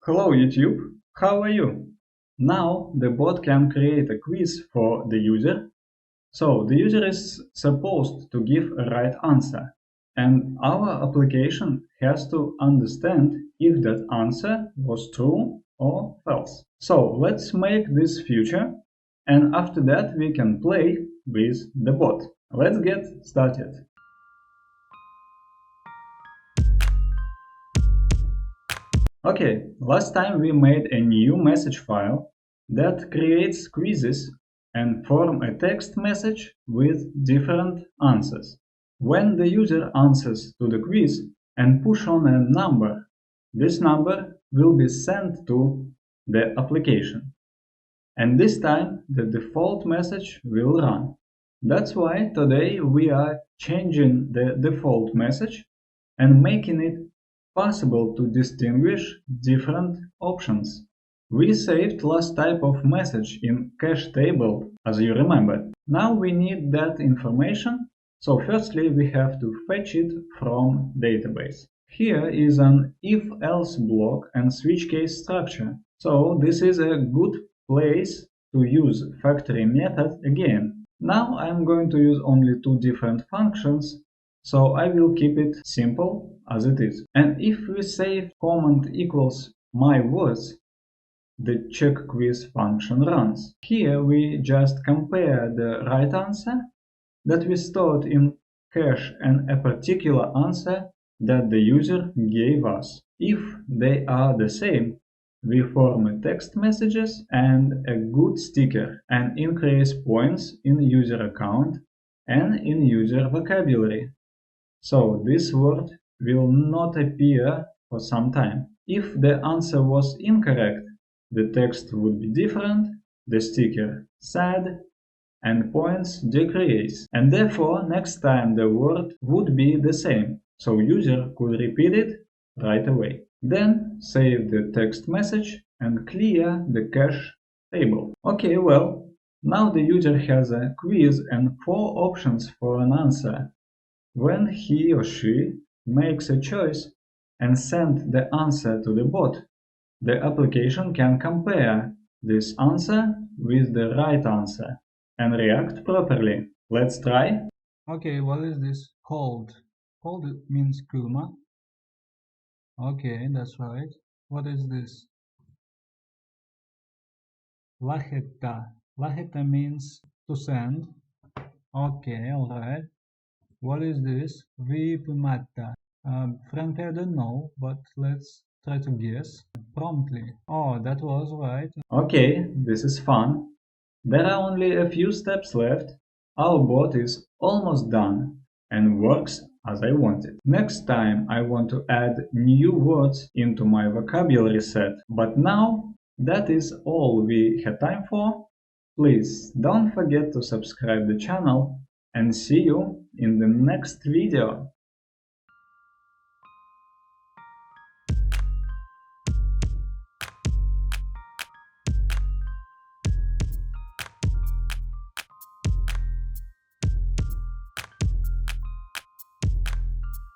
Hello YouTube, how are you? Now the bot can create a quiz for the user. So the user is supposed to give a right answer, and our application has to understand if that answer was true or false. So let's make this feature, and after that we can play with the bot. Let's get started. Okay, last time we made a new message file that creates quizzes and form a text message with different answers. When the user answers to the quiz and push on a number, this number will be sent to the application. And this time the default message will run. That's why today we are changing the default message and making it possible to distinguish different options. We saved last type of message in cache table, as you remember. Now we need that information, so firstly we have to fetch it from database. Here is an if-else block and switch case structure. So this is a good place to use factory method again. Now I'm going to use only two different functions, so I will keep it simple as it is. And if we save command equals my words, the check quiz function runs. Here we just compare the right answer that we stored in cache and a particular answer that the user gave us. If they are the same, we form text messages and a good sticker and increase points in user account and in user vocabulary. So this word will not appear for some time. If the answer was incorrect, the text would be different, the sticker sad, and points decrease. And therefore, next time the word would be the same, so user could repeat it right away. Then save the text message and clear the cache table. Okay, well, now the user has a quiz and 4 options for an answer. When he or she makes a choice and sends the answer to the bot, the application can compare this answer with the right answer and react properly. Let's try. Okay, what is this? Cold. Cold means külma. Okay, that's right. What is this? Läheta. Läheta means to send. Okay, alright. What is this? Viipymättä. Frankly, I don't know, but let's try to guess. Promptly. Oh, that was right. Okay, this is fun. There are only a few steps left. Our bot is almost done and works as I wanted. Next time I want to add new words into my vocabulary set, but now that is all we had time for. Please don't forget to subscribe the channel and see you in the next video.